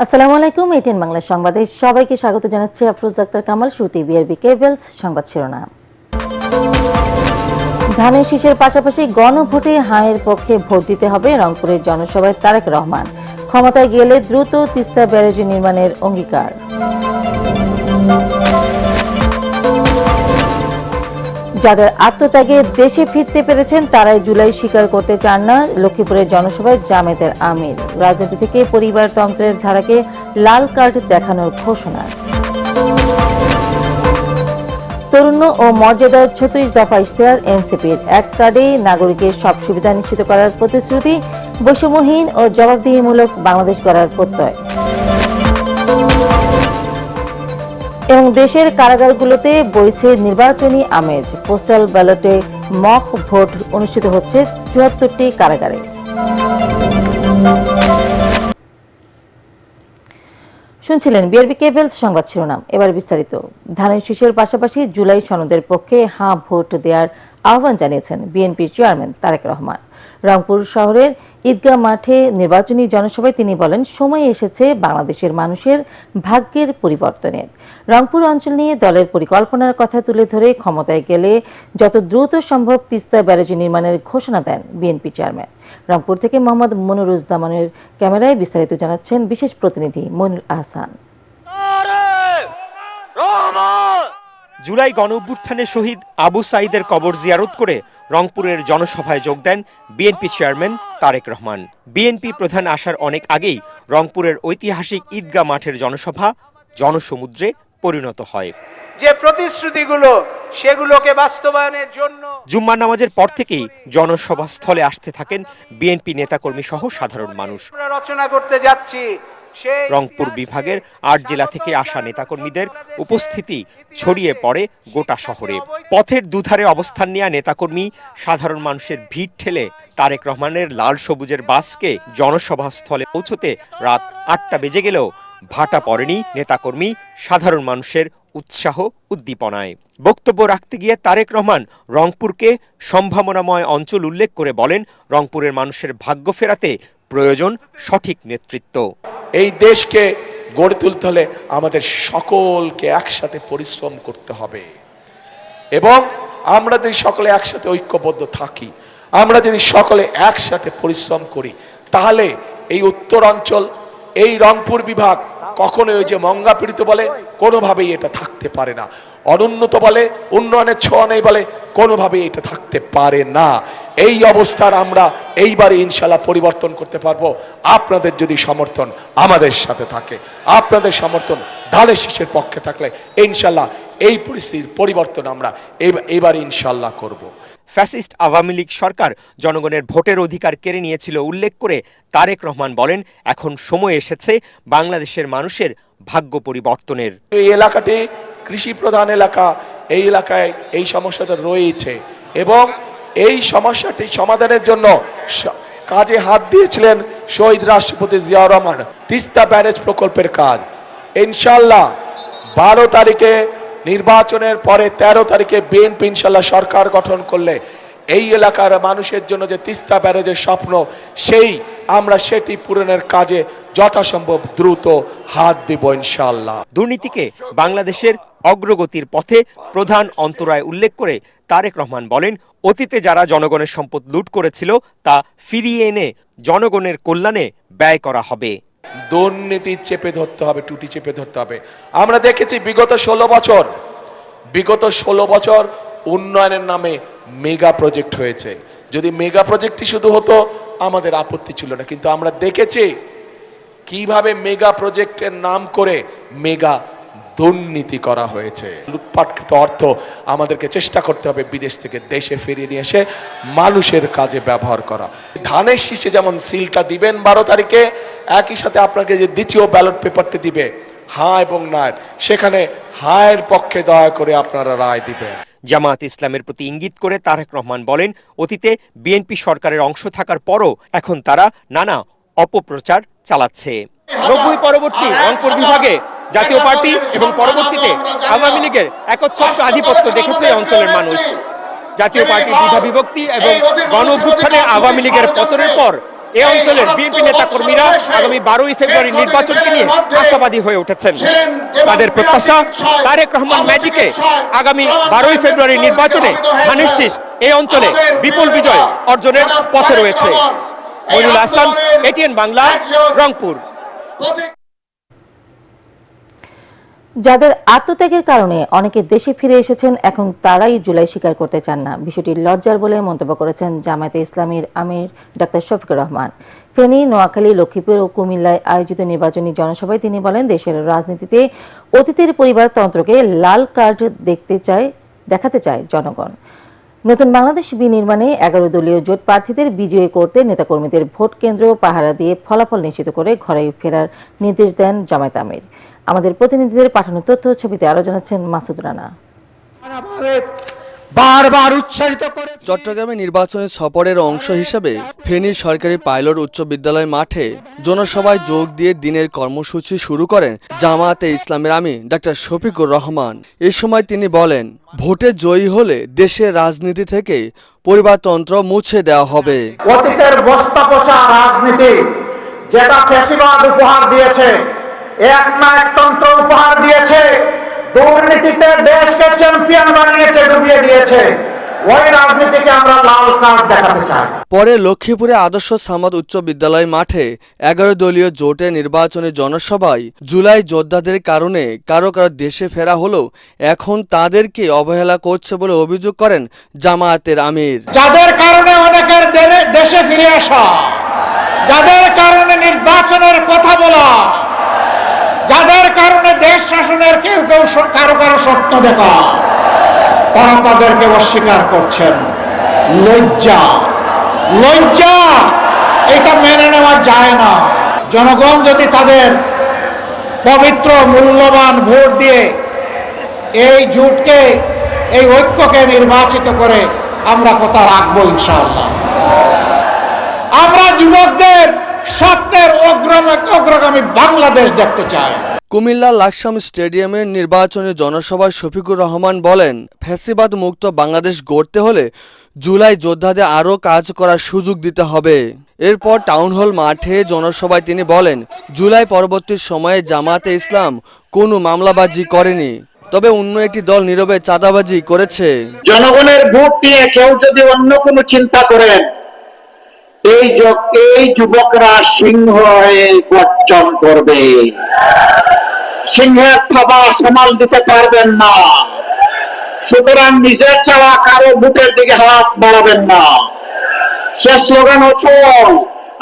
আসসালামু আলাইকুম। এটিএন বাংলা সংবাদে সবাইকে স্বাগত জানাচ্ছি আফরোজ আক্তার কামাল। শুরুতেই বিআরবি কেবলস সংবাদ শিরোনাম। ধানের শীষের পাশাপাশি গণভোটে হাঁয়ের পক্ষে ভোট দিতে হবে, রংপুরের জনসভায় তারেক রহমান। ক্ষমতায় গেলে দ্রুত তিস্তা ব্যারেজ নির্মাণের অঙ্গীকার। যাদের আত্মত্যাগে দেশে ফিরতে পেরেছেন তারাই জুলাই স্বীকার করতে চান না, লক্ষ্মীপুরের জনসভায় জামায়াতের আমির। রাজনীতি থেকে পরিবারতন্ত্রের ধারাকে লাল কার্ড দেখানোর ঘোষণা। তরুণ ও মর্যাদার ৩৬ দফা ইশতেহার এনসিপির। এক কার্ডেই নাগরিকের সব সুবিধা নিশ্চিত করার প্রতিশ্রুতি, বৈষম্যহীন ও জবাবদিহিমূলক বাংলাদেশ গড়ার প্রত্যয়। এবং দেশের কারাগারগুলোতে বইছে নির্বাচনী আমেজ। পোস্টাল ব্যালটে মক ভোট অনুষ্ঠিত হচ্ছে ৭৪টি কারাগারে। শুনছিলেন বিআরবি কেবলস সংবাদ শিরোনাম। এবার বিস্তারিত। ধানের শীষের পাশাপাশি জুলাই সনদের পক্ষে হাঁ ভোট দেওয়ার আহ্বান জানিয়েছেন বিএনপির চেয়ারম্যান তারেক রহমান। রংপুর শহরের ঈদগাহ মাঠে নির্বাচনী জনসভায় তিনি বলেন, সময় এসেছে বাংলাদেশের মানুষের ভাগ্যের পরিবর্তনের। রংপুর অঞ্চল নিয়ে দলের পরিকল্পনার কথা তুলে ধরে ক্ষমতায় গেলে যত দ্রুত সম্ভব তিস্তা ব্যারেজ নির্মাণের ঘোষণা দেন বিএনপি চেয়ারম্যান। রংপুর থেকে মোহাম্মদ মনিরুজ্জামানের ক্যামেরায় বিস্তারিত জানাচ্ছেন বিশেষ প্রতিনিধি মইনুল আহসান। জুলাই গণঅভ্যুত্থানে শহীদ আবু সাঈদের কবর জিয়ারত করে রংপুরের জনসভায় যোগ দেন বিএনপি চেয়ারম্যান তারেক রহমান। বিএনপি প্রধান আসার অনেক আগেই রংপুরের ঐতিহাসিক ঈদগাহ মাঠের জনসভা জনসমুদ্রে পরিণত হয়। যে প্রতিশ্রুতিগুলো সেগুলোকে বাস্তবায়নের জন্য জুম্মার নামাজের পর থেকেই জনসভা স্থলে আসতে থাকেন বিএনপি নেতাকর্মী সহ সাধারণ মানুষ। রচনা করতে যাচ্ছি। রংপুর বিভাগের ৮ জেলা থেকে আসা নেতাকর্মীদের উপস্থিতি ছড়িয়ে পড়ে গোটা শহরে। পথের দুধারে অবস্থান নেওয়া নেতাকর্মী সাধারণ মানুষের ভিড় ঠেলে তারেক রহমানের লাল সবুজের বাসকে জনসভা স্থলে পৌঁছতে রাত ৮টা বেজে গেলেও ভাটা পড়েনি নেতাকর্মী সাধারণ মানুষের উৎসাহ উদ্দীপনায়। বক্তব্য রাখতে গিয়ে তারেক রহমান রংপুরকে সম্ভাবনাময় অঞ্চল উল্লেখ করে বলেন, রংপুরের মানুষের ভাগ্য ফেরাতে প্রয়োজন সঠিক নেতৃত্ব। এই দেশকে গড়ে তুলতে হলে আমাদের সকলকে একসাথে পরিশ্রম করতে হবে এবং আমরা যদি সকলে একসাথে ঐক্যবদ্ধ থাকি, আমরা যদি সকলে একসাথে পরিশ্রম করি, তাহলে এই উত্তরাঞ্চল, এই রংপুর বিভাগ কখনোই ওই যে মঙ্গা পীড়িত বলে কোনোভাবেই এটা থাকতে পারে না, অনুন্নত বলে উন্নয়নের ছোঁয়া নেই বলে কোনোভাবেই এটা থাকতে পারে না। এই অবস্থার আমরা এইবারে ইনশাল্লাহ পরিবর্তন করতে পারবো আপনাদের যদি সমর্থন আমাদের সাথে থাকে, আপনাদের সমর্থন ধানের শীষের পক্ষে থাকলে ইনশাল্লাহ এই পরিস্থিতির পরিবর্তন আমরা এবারে ইনশাল্লাহ করব। ফ্যাসিস্ট আওয়ামী লীগ সরকার জনগণের ভোটের অধিকার কেড়ে নিয়েছিল উল্লেখ করে তারেক রহমান বলেন, এখন সময় এসেছে বাংলাদেশের মানুষের ভাগ্য পরিবর্তনের। এই এলাকাটি কৃষি প্রধান এলাকা, এই এলাকায় এই সমস্যাটা রয়েছে এবং এই সমস্যাটি সমাধানের জন্য কাজে হাত দিয়েছিলেন শহীদ রাষ্ট্রপতি জিয়াউর রহমান। তিস্তা ব্যারেজ প্রকল্পের কাজ ইনশাল্লাহ 12 তারিখে নির্বাচনের পরে 13 তারিখে বিএনপি ইনশাল্লাহ সরকার গঠন করলে এই এলাকার মানুষের জন্য যে তিস্তা ব্যারেজের স্বপ্ন আমরা সেটি পূরণের কাজে যথাসম্ভব দ্রুত হাত দিব ইনশাল্লাহ। দুর্নীতিকে বাংলাদেশের অগ্রগতির পথে প্রধান অন্তরায় উল্লেখ করে তারেক রহমান বলেন, অতীতে যারা জনগণের সম্পদ লুট করেছিল তা ফিরিয়ে এনে জনগণের কল্যাণে ব্যয় করা হবে। দুর্নীতি চেপে ধরতে হবে, টুটি চেপে ধরতে হবে। আমরা দেখেছি বিগত 16 বছর উন্নয়নের নামে মেগা প্রজেক্ট হয়েছে। যদি মেগা প্রজেক্টই শুধু হতো আমাদের আপত্তি ছিল না, কিন্তু আমরা দেখেছি কিভাবে মেগা প্রজেক্টের নাম করে মেগা দুর্নীতি করা হয়েছে। লুটপাটকৃত অর্থ আমাদেরকে চেষ্টা করতে হবে বিদেশ থেকে দেশে ফিরিয়ে নিয়ে এসে মানুষের কাজে ব্যবহার করা। ধানের শীষে যেমন সিলটা দিবেন 12 তারিখে, একই সাথে আপনাকে যে দ্বিতীয় ব্যালট পেপারটি দিবে হ্যাঁ এবং না, সেখানে হায়ের পক্ষে দয়া করে আপনারা রায় দিবেন। জামায়াত ইসলামের প্রতি ইঙ্গিত করে তারেক রহমান বলেন, অতীতে বিএনপি সরকারের অংশ থাকার পরও এখন তারা নানা অপপ্রচার চালাচ্ছে। 90 পরবর্তী রংপুর বিভাগে জাতীয় পার্টি এবং পরবর্তীতে আওয়ামী লীগের একচ্ছত্র আধিপত্য দেখেছে অঞ্চলের মানুষ। জাতীয় পার্টির দ্বিধা বিভক্তি এবং গণ অভ্যুত্থানে আওয়ামী লীগের পতনের পর এই অঞ্চলের বিএনপি নেতাকর্মীরা আগামী 12ই ফেব্রুয়ারি নির্বাচনকে নিয়ে আশাবাদী হয়ে উঠেছেন। তাদের প্রত্যাশা তারেক রহমান ম্যাজিকে আগামী 12ই ফেব্রুয়ারি নির্বাচনে ধানের শীষ এই অঞ্চলে বিপুল বিজয় অর্জনের পথে রয়েছে। মইনুল হাসান, এটিএন বাংলা, রংপুর। যাদের আত্মত্যাগের কারণে অনেকে দেশে ফিরে এসেছেন, এখন তারাই জুলাই স্বীকার করতে চান না, বিষয়টি লজ্জার বলে মন্তব্য করেছেন জামায়াতে ইসলামীর আমির ডাক্তার শফিকুর রহমান। ফেনী, নোয়াখালী, লক্ষ্মীপুর ও কুমিল্লায় আয়োজিত নির্বাচনী জনসভায় তিনি বলেন, দেশের রাজনীতিতে অতীতের পরিবারতন্ত্রকে লাল কার্ড দেখাতে চায় জনগণ। নতুন বাংলাদেশ বিনির্মাণে 11 দলীয় জোট প্রার্থীদের বিজয়ী করতে নেতাকর্মীদের ভোট কেন্দ্র পাহারা দিয়ে ফলাফল নিশ্চিত করে ঘরে ফেরার নির্দেশ দেন জামায়াত আমির। আমাদের প্রতিনিধিদের পাঠানো তথ্য ছবিতে আরো জানাচ্ছেন মাসুদ রানা। বারবার উচ্চারিত করে চট্টগ্রামে নির্বাচনী সফরের অংশ হিসেবে ফেনী সরকারি পাইলট উচ্চ বিদ্যালয় মাঠে জনসভায় যোগ দিয়ে দিনের কর্মসূচি শুরু করেন জামায়াতে ইসলামের আমির ডাক্তার শফিকুর রহমান। এই সময় তিনি বলেন, ভোটে জয়ী হলে দেশের রাজনীতি থেকে পরিবারতন্ত্র মুছে দেওয়া হবে। অতীতের বস্তা পচা রাজনীতি যেটা ফ্যাসিবাদ উপহার দিয়েছে, একনায়কতন্ত্র উপহার দিয়েছে, দুর্নীতিতে দেশকে চ্যাম্পিয়ন বানিয়েছে, ডুবিয়ে দিয়েছে, ওই রাজনীতিকে আমরা লাল কার্ড দেখাতে চাই। পরে লক্ষ্মীপুরে আদর্শ সামাদ উচ্চ বিদ্যালয় মাঠে 11 দলীয় জোটে নির্বাচনী জনসভায় জুলাই যোদ্ধাদের কারণে কারো কারো দেশে ফেরা হলো, এখন তাদেরকে অবহেলা করছে বলে অভিযোগ করেন জামায়াতের আমির। যাদের কারণে অনেকের দেশে ফিরে আসা, যাদের কারণে নির্বাচনের কথা বলা, যাদের কারণে দেশ শাসনের কেউ কেউ কারো কারো স্বপ্ন দেখা, তারা তাদেরকে অস্বীকার করছেন। লজ্জা, লজ্জা, এটা মেনে নেওয়া যায় না। জনগণ যদি তাদের পবিত্র মূল্যবান ভোট দিয়ে এই জোটকে, এই ঐক্যকে নির্বাচিত করে, আমরা কথা রাখবো ইনশাআল্লাহ। আমরা যুবকদের স্বপ্নের অগ্রগামী বাংলাদেশ দেখতে চাই। কুমিল্লা লাকসাম স্টেডিয়ামের নির্বাচনী জনসভায় শফিকুর রহমান বলেন, ফ্যাসিবাদ মুক্ত বাংলাদেশ গড়তে হলে জুলাই যোদ্ধাদের আরও কাজ করার সুযোগ দিতে হবে। এরপর টাউন হল মাঠে জনসভায় তিনি বলেন, জুলাই পরবর্তী সময়ে জামায়াতে ইসলাম কোনো মামলাবাজি করেনি, তবে অন্য একটি দল নীরবে চাঁদাবাজি করেছে। জনগণের ভোট নিয়ে কেউ যদি অন্য কোনো চিন্তা করেন, এই যুবকরা সিংহ হয়ে গর্জন করবে। সিংহের থাবা সামাল দিতে পারবেন না, সুতরাং নিজের চাওয়া কারো বুকের দিকে হাত বাড়াবেন না। সে স্লোগান হচ্ছে,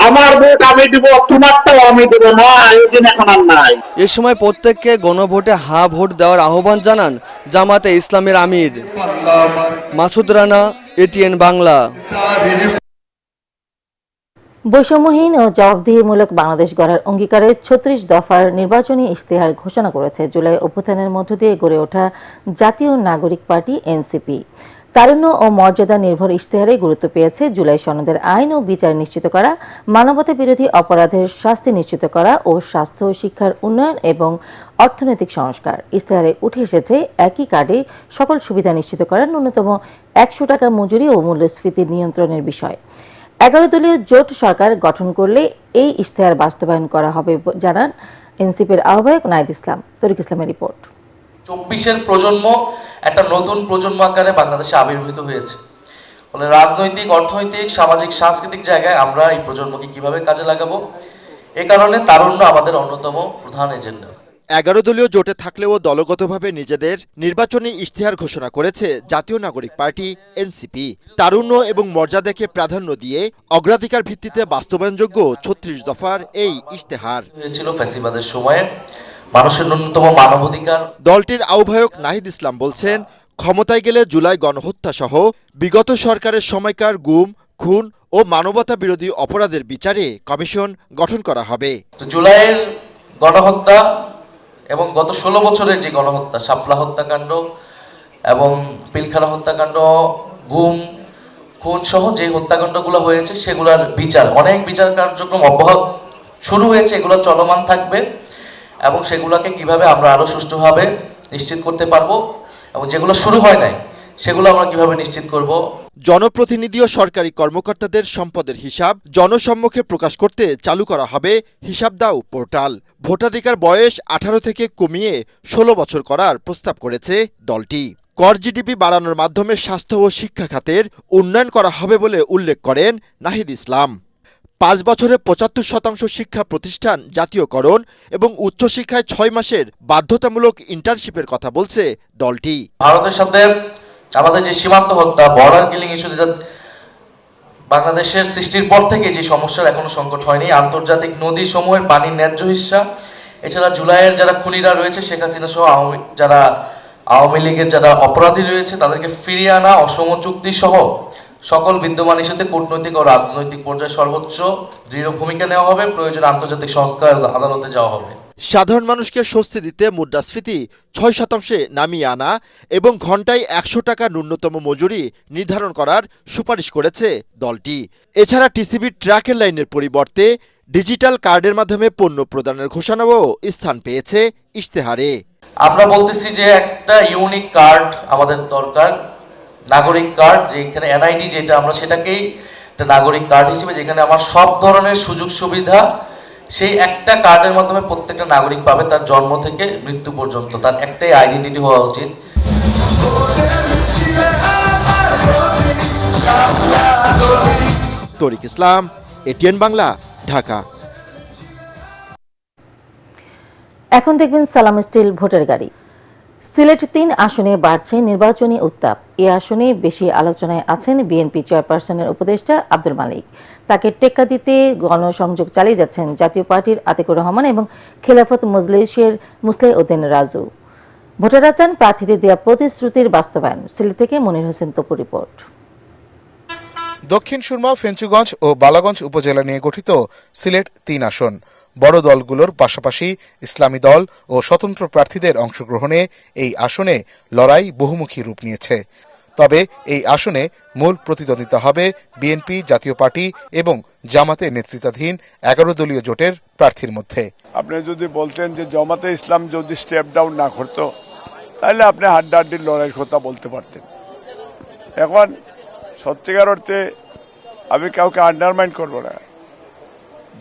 আমার ভোট আমি দিব, তোমারটাও আমি দেব না, এই দিন এখন আর নাই। এ সময় প্রত্যেককে গণভোটে হা ভোট দেওয়ার আহ্বান জানান জামায়াতে ইসলামের আমির। মাসুদ রানা, এটিএন বাংলা। বৈষম্যহীন ও জবাবদিহিমূলক বাংলাদেশ গড়ার অঙ্গীকারে 36 দফার নির্বাচনী ইশতেহার ঘোষণা করেছে জুলাই অভ্যুত্থানের মধ্য দিয়ে গড়ে ওঠা জাতীয় নাগরিক পার্টি এনসিপি। তারুণ্য ও মর্যাদা নির্ভর ইশতেহারে গুরুত্ব পেয়েছে জুলাই সনদের আইন ও বিচার নিশ্চিত করা, মানবতা বিরোধী অপরাধের শাস্তি নিশ্চিত করা ও স্বাস্থ্য ও শিক্ষার উন্নয়ন এবং অর্থনৈতিক সংস্কার। ইশতেহারে উঠে এসেছে একই কার্ডে সকল সুবিধা নিশ্চিত করা, ন্যূনতম 100 টাকা মজুরি ও মূল্যস্ফীতি নিয়ন্ত্রণের বিষয়। 11 দলীয় জোট সরকার গঠন করলে এই ইশতেহার বাস্তবায়ন করা হবে জানান এনসিপির আহ্বায়ক নাহিদ ইসলাম। তরিক ইসলামের রিপোর্ট। 24-এর প্রজন্ম একটা নতুন প্রজন্ম আকারে বাংলাদেশে আবির্ভূত হয়েছে। ফলে রাজনৈতিক, অর্থনৈতিক, সামাজিক, সাংস্কৃতিক জায়গায় আমরা এই প্রজন্মকে কিভাবে কাজে লাগাবো, এ কারণে তারুণ্য আমাদের অন্যতম প্রধান এজেন্ডা। 11 দলীয় জোটে থাকলেও দলগতভাবে নিজেদের নির্বাচনী ইশতেহার ঘোষণা করেছে জাতীয় নাগরিক পার্টি এনসিপি। তারুণ্য এবং মর্যাদাকে প্রাধান্য দিয়ে অগ্রাধিকার ভিত্তিতে বাস্তবায়নযোগ্য 36 দফার এই ইশতেহার হয়েছিল ফ্যাসিবাদের সময়ে মানুষের ন্যূনতম মানবাধিকার। দলটির আহ্বায়ক নাহিদ ইসলাম বলছেন, ক্ষমতায় গেলে জুলাই গণহত্যা সহ বিগত সরকারের সময়কার গুম, খুন ও মানবতা বিরোধী অপরাধের বিচারে কমিশন গঠন করা হবে। জুলাইয়ের গণহত্যা এবং গত 16 বছরের যে গণহত্যা, শাপলা হত্যাকাণ্ড এবং পিলখানা হত্যাকাণ্ড, গুম, খুন সহ যে হত্যাকাণ্ডগুলো হয়েছে সেগুলোর বিচার, অনেক বিচার কার্যক্রম অব্যাহত শুরু হয়েছে, এগুলো চলমান থাকবে এবং সেগুলোকে কিভাবে আমরা আরো সুষ্ঠুভাবে নিশ্চিত করতে পারবো এবং যেগুলো শুরু হয় নাই সেগুলো আমরা কিভাবে নিশ্চিত করব? জনপ্রতিনিধি ও সরকারি কর্মকর্তাদের সম্পদের হিসাব জনসম্মুখে প্রকাশ করতে চালু করা হবে হিসাব দাও পোর্টাল। ভোটাধিকার বয়স 18 থেকে কমিয়ে 16 বছর করার প্রস্তাব করেছে দলটি। কর জিডিপি বাড়ানোর মাধ্যমে স্বাস্থ্য ও শিক্ষা খাতের উন্নয়ন করা হবে বলে উল্লেখ করেন নাহিদ ইসলাম। 5 বছরে 75% শিক্ষা প্রতিষ্ঠান জাতীয়করণ এবং উচ্চশিক্ষায় 6 মাসের বাধ্যতামূলক ইন্টার্নশিপের কথা বলছে দলটি। ভারতের সাথে আমাদের যে সীমান্ত হত্যা, বর্ডার কিলিং ইস্যু, যেটা বাংলাদেশের সৃষ্টির পর থেকে যে সমস্যার এখনো সংকট হয়নি, আন্তর্জাতিক নদী সমূহের পানির ন্যায্য হিস্সা, এছাড়া জুলাইয়ের যারা খুনিরা রয়েছে, শেখ হাসিনা সহ যারা আওয়ামী লীগের যারা অপরাধী রয়েছে তাদেরকে ফিরিয়ে আনা, অসম চুক্তি সহ সকল বিদ্যমান ইস্যুতে কূটনৈতিক ও রাজনৈতিক পর্যায়ে সর্বোচ্চ দৃঢ় ভূমিকা নেওয়া হবে। প্রয়োজনে আন্তর্জাতিক সংস্কার আদালতে যাওয়া হবে। সাধারণ মানুষকে স্বস্তি দিতে মুদ্রাস্ফীতি 6% নামিয়ে আনা এবং ঘন্টায় 100 টাকা ন্যূনতম মজুরি নির্ধারণ করার সুপারিশ করেছে দলটি। এছাড়া টিসিবি ট্র্যাকের লাইনের পরিবর্তে ডিজিটাল কার্ডের মাধ্যমে পণ্য প্রদানের ঘোষণাও স্থান পেয়েছে ইশতেহারে। আমরা বলতেছি যে একটা ইউনিক কার্ড আমাদের দরকার, নাগরিক কার্ড, যেখানে এনআইডি যেটা আমরা সেটাকেই একটা নাগরিক কার্ড হিসেবে, যেখানে আমার সব ধরনের সুযোগ সুবিধা সেই একটা কার্ডের মাধ্যমে প্রত্যেকটা নাগরিক পাবে, তার জন্ম থেকে মৃত্যু পর্যন্ত তার একটাই আইডেন্টিটি হওয়া উচিত। তরিক ইসলাম, এটিএন বাংলা, ঢাকা। এখন দেখবেন সালাম স্টিল ভোটের গাড়ি। সিলেট 3 আসনে বাড়ছে নির্বাচনী উত্তাপ। এই আসনে বেশি আলোচনায় আছেন বিএনপি চেয়ারপারসনের উপদেষ্টা আব্দুল মালিক। তাকে টেক্কা দিতে গণসংযোগ চালিয়ে যাচ্ছেন জাতীয় পার্টির আতিকুর রহমান এবং খেলাফত মজলিসের মুসলেহ উদ্দিন রাজু। ভোটাররা চান প্রার্থীদের দেওয়া প্রতিশ্রুতির বাস্তবায়ন। সিলেট থেকে মনির হোসেন তপু রিপোর্ট। দক্ষিণ সুরমা, ফেঞ্চুগঞ্জ ও বালাগঞ্জ উপজেলা নিয়ে গঠিত সিলেট 3 আসন। বড় দলগুলোর পাশাপাশি ইসলামী দল ও স্বতন্ত্র প্রার্থীদের অংশগ্রহণে এই আসনে লড়াই বহুমুখী রূপ নিয়েছে। তবে এই আসনে মূল প্রতিদ্বন্দ্বিতা হবে বিএনপি, জাতীয় পার্টি এবং জামাতের নেতৃত্বাধীন 11 দলীয় জোটের প্রার্থীর মধ্যে। আপনি যদি বলতেন যে জামাতে ইসলাম যদি স্টেপ ডাউন না করতো তাহলে আপনি হাড্ডাহাড্ডির লড়াইয়ের কথা বলতে পারতেন। এখন সত্যিকার অর্থে আমি কাউকে আন্ডারমাইন করব না।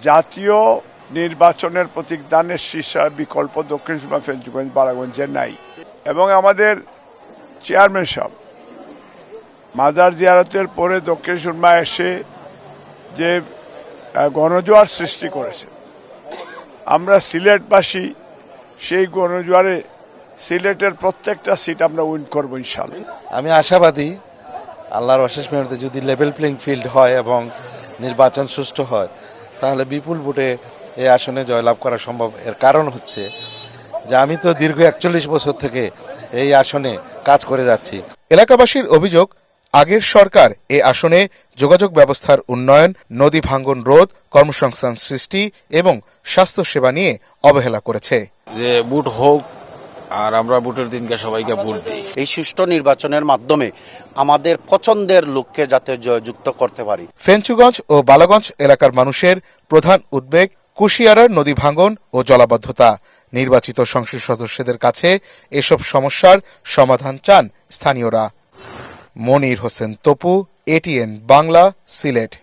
জাতীয় নির্বাচনের প্রতিদানের শীর্ষ বিকল্প দক্ষিণ সুরমা, ফেঞ্চুগঞ্জ, বালাগঞ্জে নাই। এবং আমাদের চেয়ারম্যান সাহেব মাজার জিয়ারতের পরে দক্ষিণ সুরমা এসে যে গণজোয়ার সৃষ্টি করেছে, আমরা সিলেটবাসী সেই গণজোয়ারে সিলেটের প্রত্যেকটা সিট আমরা উইন করবো ইনশাআল্লাহ। আমি আশাবাদী আল্লাহর অশেষ মেহনতে যদি লেভেল প্লেইং ফিল্ড হয় এবং নির্বাচন সুষ্ঠু হয় তাহলে বিপুল ভোটে এই আসনে জয়লাভ করা সম্ভব। এর কারণ হচ্ছে যে আমি তো দীর্ঘ 41 বছর থেকে এই আসনে কাজ করে যাচ্ছি। এলাকাবাসীর অভিযোগ, আগের সরকার এই আসনে যোগাযোগ ব্যবস্থার উন্নয়ন, নদী ভাঙ্গন রোধ, কর্মসংস্থান সৃষ্টি এবং স্বাস্থ্য সেবা নিয়ে অবহেলা করেছে। যে ভোট হোক আর আমরা ভোটের দিনকে সবাইকে ভোট দিই। এই সুষ্ঠু নির্বাচনের মাধ্যমে আমাদের পছন্দের লোককে যাতে জয়যুক্ত করতে পারি। ফেঞ্চুগঞ্জ ও বালাগঞ্জ এলাকার মানুষের প্রধান উদ্বেগ কুশিয়ারার নদী ভাঙ্গন ও জলাবদ্ধতা। নির্বাচিত সংসদ সদস্যদের কাছে এসব সমস্যার সমাধান চান স্থানীয়রা। মনির হোসেন তপু, এটিএন বাংলা, সিলেট।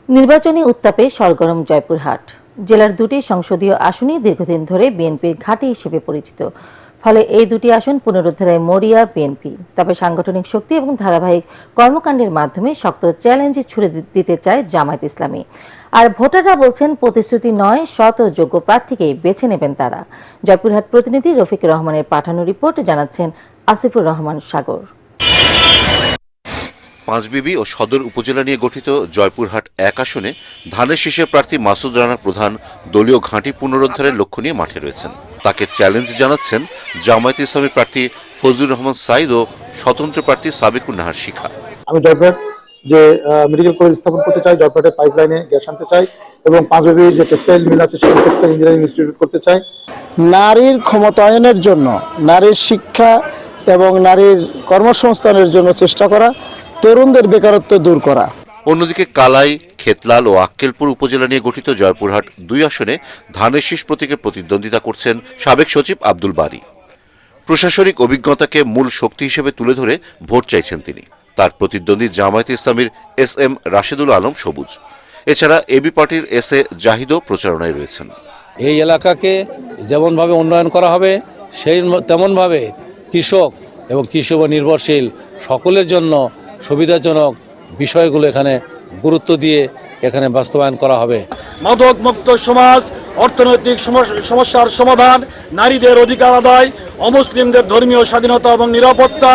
নির্বাচনী উত্তাপে সরগরম জয়পুরহাট। জেলার 2টি সংসদীয় আসনই দীর্ঘদিন ধরে বিএনপির ঘাঁটি হিসেবে পরিচিত। ফলে এই 2টি আসন পুনরুদ্ধারে মরিয়া বিএনপি। তবে সাংগঠনিক শক্তি এবং ধারাবাহিক কর্মকাণ্ডের মাধ্যমে শক্ত চ্যালেঞ্জ ছুড়ে দিতে চায় জামায়াত ইসলামী। আর ভোটাররা বলছেন প্রতিশ্রুতি নয়, সৎ ও যোগ্য প্রার্থীকেই বেছে নেবেন তারা। জয়পুরহাট প্রতিনিধি রফিক রহমানের পাঠানো রিপোর্ট জানাচ্ছেন আসিফুর রহমান সাগর। পাঁচবিবি ও সদর উপজেলা নিয়ে গঠিত জয়পুরহাট 1 আসনে ধানের শীষের প্রার্থী মাসুদ রানার প্রধান দলীয় ঘাঁটি পুনরুদ্ধারের লক্ষ্য নিয়ে মাঠে রয়েছেন। তাকে চ্যালেঞ্জ জানাচ্ছেন জামায়াত ইসলামী প্রার্থী ফজলুর রহমান সাইদ ও স্বতন্ত্র প্রার্থী সাবিকুন নাহার শিখা। আমি জয়পুরহাট যে মেডিকেল কলেজ স্থাপন করতে চাই, জয়পুরহাটের পাইপলাইনে গ্যাস আনতে চাই এবং পাঁচবিবি যে টেক্সটাইল মিল আছে সেই টেক্সটাইল ইঞ্জিনিয়ারিং ইনস্টিটিউট করতে চাই। নারীর ক্ষমতায়নের জন্য, নারীর শিক্ষা এবং নারীর কর্মসংস্থানের জন্য চেষ্টা করা, তরুণদের বেকারত্ব দূর করা। অন্যদিকে কালাই, খেতলাল ও আক্কেলপুর উপজেলা নিয়ে গঠিত জয়পুরহাট 2 আসনে ধানের শীষ প্রতীকে প্রতিদ্বন্দ্বিতা করছেন সাবেক সচিব আব্দুল বারী। প্রশাসনিক অভিজ্ঞতাকে মূল শক্তি হিসেবে তুলে ধরে ভোট চাইছেন তিনি। তার প্রতিদ্বন্দ্বী জামায়াতে ইসলামীর SM রাশেদুল আলম সবুজ। এছাড়া এবি পার্টির SA জাহিদও প্রচারণায় রয়েছেন। এই এলাকাকে যেমনভাবে উন্নয়ন করা হবে তেমনভাবে কৃষক এবং কৃষি নির্ভরশীল সকলের জন্য সুবিধাজনক বিষয়গুলো এখানে গুরুত্ব দিয়ে এখানে বাস্তবায়ন করা হবে। মাদক মুক্ত সমাজ, অর্থনৈতিক সমস্যার সমাধান, নারীদের অধিকার আদায়, অমুসলিমদের ধর্মীয় স্বাধীনতা এবং নিরাপত্তা।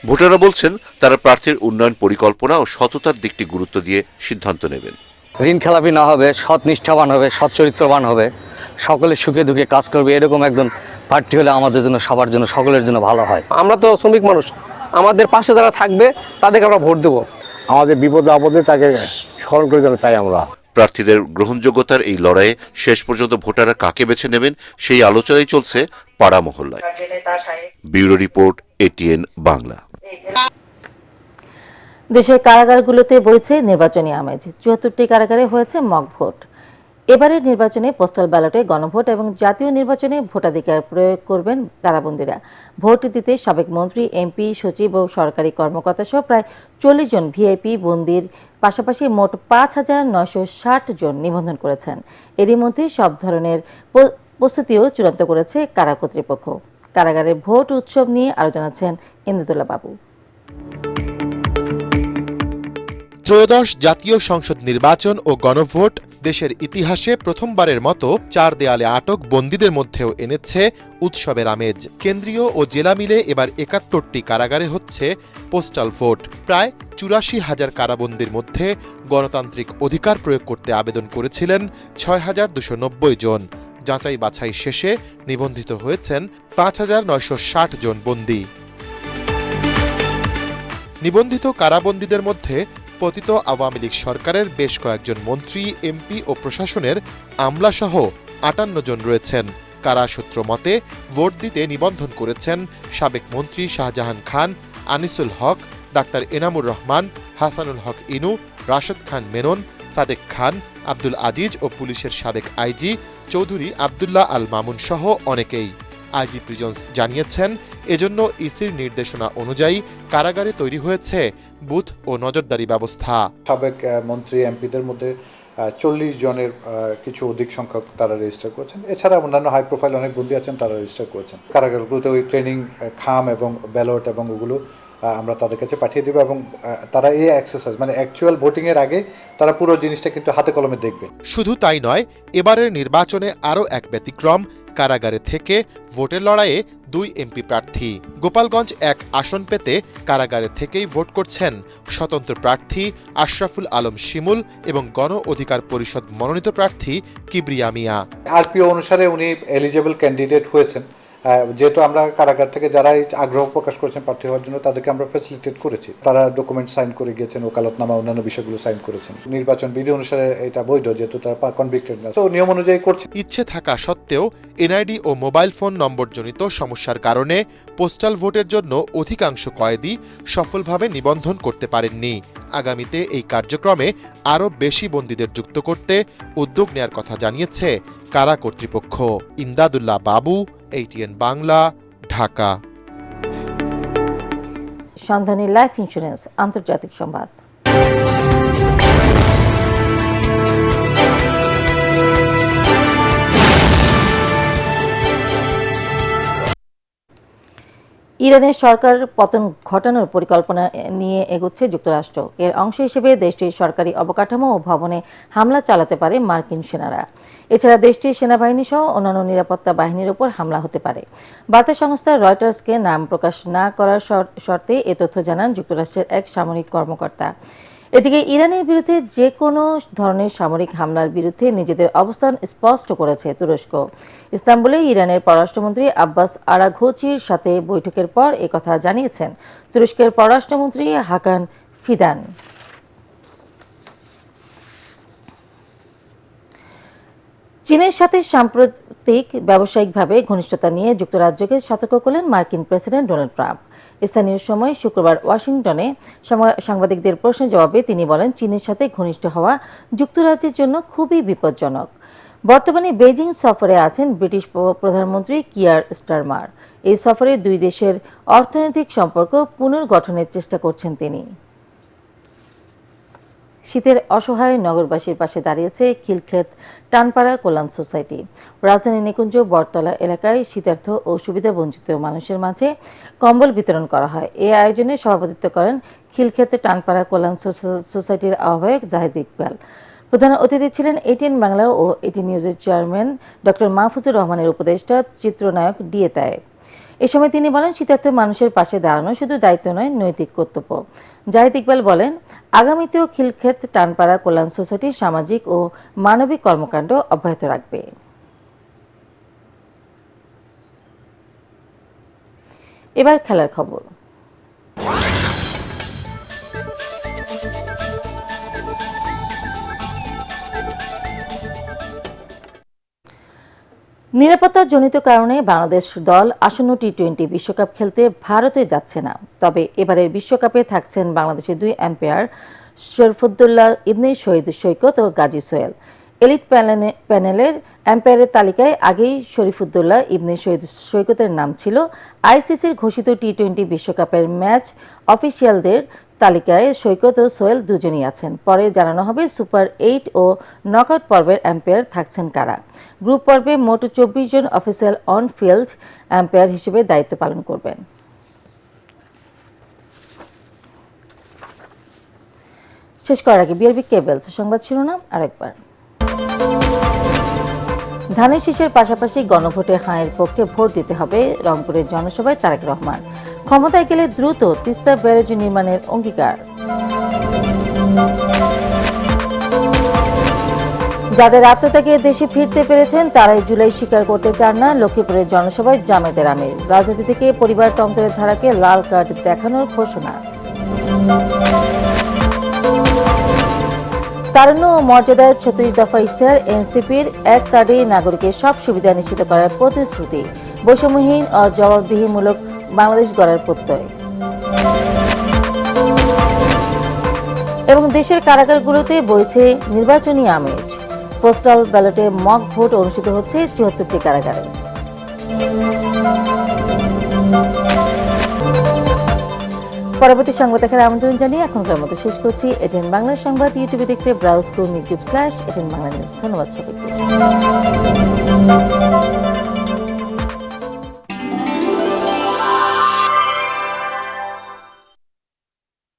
ভোটাররা বলছেন তারা প্রার্থীর উন্নয়ন পরিকল্পনা ও সততার দিকটি গুরুত্ব দিয়ে সিদ্ধান্ত নেবেন। ঋণ খেলাপি না হবে, সৎ নিষ্ঠাবান হবে, সৎ চরিত্রবান হবে, সকলের সুখে দুঃখে কাজ করবে, এরকম একজন প্রার্থী হলে আমাদের জন্য, সবার জন্য, সকলের জন্য ভালো হয়। আমরা তো শ্রমিক মানুষ, আমাদের পাশে যারা থাকবে তাদেরকে আমরা ভোট দেবো। আমাদের বিপদে আপদে তাকে স্মরণ করে যেন পাই আমরা। প্রার্থীদের গ্রহণযোগ্যতার এই লড়াইয়ে শেষ পর্যন্ত ভোটাররা কাকে বেছে নেবেন সেই আলোচনাই চলছে পাড়া মহল্লায়। Bureau report, ATN Bangla. দেশের কারাগারগুলোতে বইছে নির্বাচনী আমেজ। ৭৪টি কারাগারে হয়েছে মক ভোট। এবারের নির্বাচনে পোস্টাল ব্যালটে গণভোট এবং জাতীয় নির্বাচনে ভোটাধিকার প্রয়োগ করবেন কারাবন্দীরা। ভোট দিতে সাবেক মন্ত্রী, MP, সচিব ও সরকারি কর্মকর্তা সহ প্রায় 40 জন VIP বন্দীর পাশাপাশি মোট 5,960 জন নিবন্ধন করেছেন। এরই মধ্যে সব ধরনের প্রস্তুতিও চূড়ান্ত করেছে কারা কর্তৃপক্ষ। কারাগারের ভোট উৎসব নিয়ে আরও জানাচ্ছেন ইমদাদুল্লাহ বাবু। ত্রয়োদশ জাতীয় সংসদ নির্বাচন ও গণভোট দেশের ইতিহাসে প্রথমবারের মতো 4 দেয়ালে আটক বন্দীদের মধ্যেও এনেছে উৎসবের আমেজ। কেন্দ্রীয় ও জেলা মিলে এবার 71টি কারাগারে হচ্ছে পোস্টাল ভোট। প্রায় 84,000 কারাবন্দীর মধ্যে গণতান্ত্রিক অধিকার প্রয়োগ করতে আবেদন করেছিলেন 6,290 জন। যাচাই বাছাই শেষে নিবন্ধিত হয়েছেন 5,960 জন বন্দী। নিবন্ধিত কারাবন্দীদের মধ্যে পতিত আওয়ামী লীগ সরকারের বেশ কয়েকজন মন্ত্রী, MP ও প্রশাসনের আমলাসহ 58 জন রয়েছেন। কারা সূত্র মতে ভোট দিতে নিবন্ধন করেছেন সাবেক মন্ত্রী শাহজাহান খান, আনিসুল হক, ডাক্তার এনামুর রহমান, হাসানুল হক ইনু, রাশেদ খান মেনন, সাদেক খান, আব্দুল আজিজ ও পুলিশের সাবেক IG চৌধুরী আবদুল্লাহ আল মামুন সহ অনেকেই। IG প্রিজন্স জানিয়েছেন, এজন্য ইসির নির্দেশনা অনুযায়ী কারাগারে তৈরি হয়েছে বুথ ও নজরদারি ব্যবস্থা। সাবেক মন্ত্রী, MPদের মধ্যে 40 জনের কিছু অধিক সংখ্যক তারা রেজিস্টার করেছেন। এছাড়া অন্যান্য হাই প্রোফাইল অনেক বন্দী আছেন, তারা রেজিস্টার করেছেন। কারাগারগুলোতে ওই ট্রেনিং খাম এবং ব্যালট এবং ওগুলো আমরা তাদের কাছে পাঠিয়ে দেব এবং তারা এই এক্সারসাইজ মানে অ্যাকচুয়াল ভোটিং এর আগে তারা পুরো জিনিসটা কিন্তু হাতে কলমে দেখবে। শুধু তাই নয়, এবারের নির্বাচনে আরও এক ব্যতিক্রম। কারাগারে থেকে ভোটের লড়াইয়ে 2 MP প্রার্থী। গোপালগঞ্জ 1 আসন পেতে কারাগারে থেকেই ভোট করছেন স্বতন্ত্র প্রার্থী আশরাফুল আলম শিমুল এবং গণ অধিকার পরিষদ মনোনীত প্রার্থী কিবরিয়া মিয়া। RPO অনুসারে উনি এলিজিবল ক্যান্ডিডেট হয়েছেন। যেহেতু আমরা কারাগার থেকে যারা আগ্রহ প্রকাশ করেছেন প্রার্থী হওয়ার জন্য তাদেরকে আমরা ফ্যাসিলিটেট করেছি। তারা ডকুমেন্ট সাইন করে গিয়েছেন, ওকালতনামা অন্যান্য বিষয়গুলো সাইন করেছেন। নির্বাচন বিধি অনুসারে এটা বৈধ, যেহেতু তারা কনভিক্টেড না, তো নিয়ম অনুযায়ী করছে। ইচ্ছে থাকা সত্ত্বেও NID ও মোবাইল ফোন নম্বরজনিত সমস্যার কারণে পোস্টাল ভোটের জন্য অধিকাংশ কয়েদি সফলভাবে নিবন্ধন করতে পারেননি। আগামীতে এই কার্যক্রমে আরও বেশি বন্দীদের যুক্ত করতে উদ্যোগ নেয়ার কথা জানিয়েছে কারা কর্তৃপক্ষ। ইমদাদুল্লাহ বাবু, ATN বাংলা, ঢাকা। সন্ধানী লাইফ ইন্স্যুরেন্স আন্তর্জাতিক সংবাদ। ইরানের সরকার পতন ঘটানোর পরিকল্পনা নিয়ে এগোচ্ছে যুক্তরাষ্ট্র। এর অংশ হিসেবে দেশটির সরকারি অবকাঠামো ও ভবনে হামলা চালাতে পারে মার্কিন সেনারা। এছাড়া দেশটির সেনাবাহিনী সহ অন্যান্য নিরাপত্তা বাহিনীর উপর হামলা হতে পারে। বার্তা সংস্থা রয়টার্সকে নাম প্রকাশ না করার শর্তে এ তথ্য জানান যুক্তরাষ্ট্রের এক সামরিক কর্মকর্তা। এদিকে ইরানের বিরুদ্ধে যে কোনো ধরনের সামরিক হামলার বিরুদ্ধে নিজেদের অবস্থান স্পষ্ট করেছে তুরস্ক। ইস্তাম্বুলে ইরানের পররাষ্ট্রমন্ত্রী আব্বাস আরাঘচির সাথে বৈঠকের পর একথা জানিয়েছেন তুরস্কের পররাষ্ট্রমন্ত্রী হাকান ফিদান। চীনের সাথে সাম্প্রতিক ব্যবসায়িকভাবে ঘনিষ্ঠতা নিয়ে যুক্তরাজ্যকে সতর্ক করলেন মার্কিন প্রেসিডেন্ট ডোনাল্ড ট্রাম্প। স্থানীয় সময় শুক্রবার ওয়াশিংটনে সাংবাদিকদের প্রশ্নের জবাবে তিনি বলেন, চীনের সাথে ঘনিষ্ঠ হওয়া যুক্তরাজ্যের জন্য খুবই বিপজ্জনক। বর্তমানে বেইজিং সফরে আছেন ব্রিটিশ প্রধানমন্ত্রী কিয়ার স্টারমার। এই সফরে দুই দেশের অর্থনৈতিক সম্পর্ক পুনর্গঠনের চেষ্টা করছেন তিনি। শীতের অসহায় নগরবাসীর পাশে দাঁড়িয়েছে খিলক্ষেত টানপাড়া কল্যাণ সোসাইটি। রাজধানী নিকুঞ্জ বটতলা এলাকায় শীতার্থ ও সুবিধাবঞ্চিত মানুষের মাঝে কম্বল বিতরণ করা হয়। এই আয়োজনে সভাপতিত্ব করেন খিলক্ষেত টানপাড়া কল্যাণ সোসাইটির আহ্বায়ক জাহিদ ইকবাল। প্রধান অতিথি ছিলেন এটিএন বাংলা ও এটিএন নিউজের চেয়ারম্যান ডক্টর মাহফুজুর রহমানের উপদেষ্টা চিত্রনায়ক ডিএ তায়েব। এ সময় তিনি বলেন, শীতার্থ মানুষের পাশে দাঁড়ানো শুধু দায়িত্ব নয়, নৈতিক কর্তব্য। জাহিদ ইকবাল বলেন, আগামীতেও খিলক্ষেত টানপাড়া কল্যাণ সোসাইটির সামাজিক ও মানবিক কর্মকাণ্ড অব্যাহত রাখবে। এবার খেলার খবর। নিরাপত্তাজনিত কারণে বাংলাদেশ দল আসন্ন টি-20 বিশ্বকাপ খেলতে ভারতে যাচ্ছে না। তবে এবারের বিশ্বকাপে থাকছেন বাংলাদেশের দুই আম্পায়ার শরীফুদ্দৌলা ইবনে শহীদ সৈকত ও গাজী সোহেল। এলিট প্যানেলের আম্পায়ারের তালিকায় আগেই শরীফুদ্দৌলা ইবনে শহীদ সৈকতের নাম ছিল। আইসিসির ঘোষিত টি-20 বিশ্বকাপের ম্যাচ অফিসিয়ালদের তালিকায় সৈকত ও সোহেল দুজনই আছেন। পরে জানানো হবে সুপার 8 ও নকআউট পর্বের আম্পায়ার থাকছেন কারা। গ্রুপ পর্বে মোট 24 জন অফিসিয়াল অন ফিল্ড আম্পায়ার হিসেবে দায়িত্ব পালন করবেন। শেষ করার আগে বিআরবি কেবলস সংবাদ শিরোনাম আরেকবার। ধানের শীষের পাশাপাশি গণভোটে হাঁয়ের পক্ষে ভোট দিতে হবে, রংপুরের জনসভায় তারেক রহমান। ক্ষমতায় গেলে দ্রুত তিস্তা ব্যারেজ নির্মাণের অঙ্গীকার। যাদের আত্মত্যাগে দেশে ফিরতে পেরেছেন তারাই জুলাই স্বীকার করতে চান না, লক্ষ্মীপুরের জনসভায় জামায়াতের আমির। রাজনীতি থেকে পরিবারতন্ত্রের ধারাকে লাল কার্ড দেখানোর ঘোষণা। তারুণ্য ও মর্যাদার 36 দফা ইশতেহার, এনসিপির এক কার্ডে নাগরিকের সব সুবিধা নিশ্চিত করার প্রতিশ্রুতি। বৈষম্যহীন ও জবাবদিহিমূলক বাংলাদেশ গড়ার প্রত্যয়। এবং দেশের কারাগারগুলোতে বইছে নির্বাচনী আমেজ। পোস্টাল ব্যালটে মক ভোট অনুষ্ঠিত হচ্ছে 74টি কারাগারে। পরবর্তী সংবাদ দেখার আমন্ত্রণ জানিয়ে এখনকার মতো শেষ করছি। এটিএন বাংলা সংবাদ ইউটিউবে দেখতে ব্রাউজ করুন youtube/এটিএন বাংলা নিউজ। ধন্যবাদ সবাইকে।